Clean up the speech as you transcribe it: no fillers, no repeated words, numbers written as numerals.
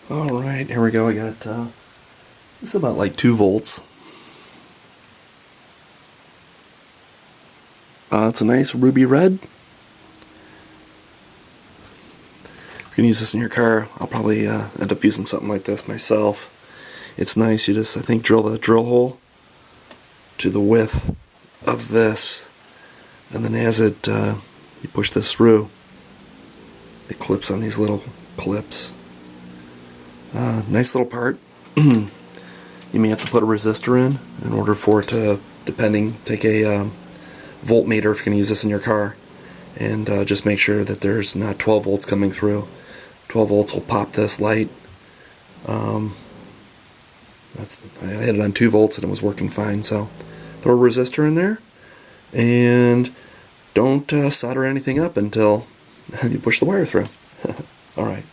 Alright, here we go. I got, this is about like 2 volts. It's a nice ruby red. If you can use this in your car, I'll probably end up using something like this myself. It's nice. You just, I think, drill the drill hole to the width of this, and then as it, you push this through, it clips on these little clips. Nice little part. You may have to put a resistor in order for it to, take a voltmeter if you're going to use this in your car, and just make sure that there's not 12 volts coming through. 12 volts will pop this light. I had it on 2 volts and it was working fine, so throw a resistor in there, and don't solder anything up until you push the wire through. Alright.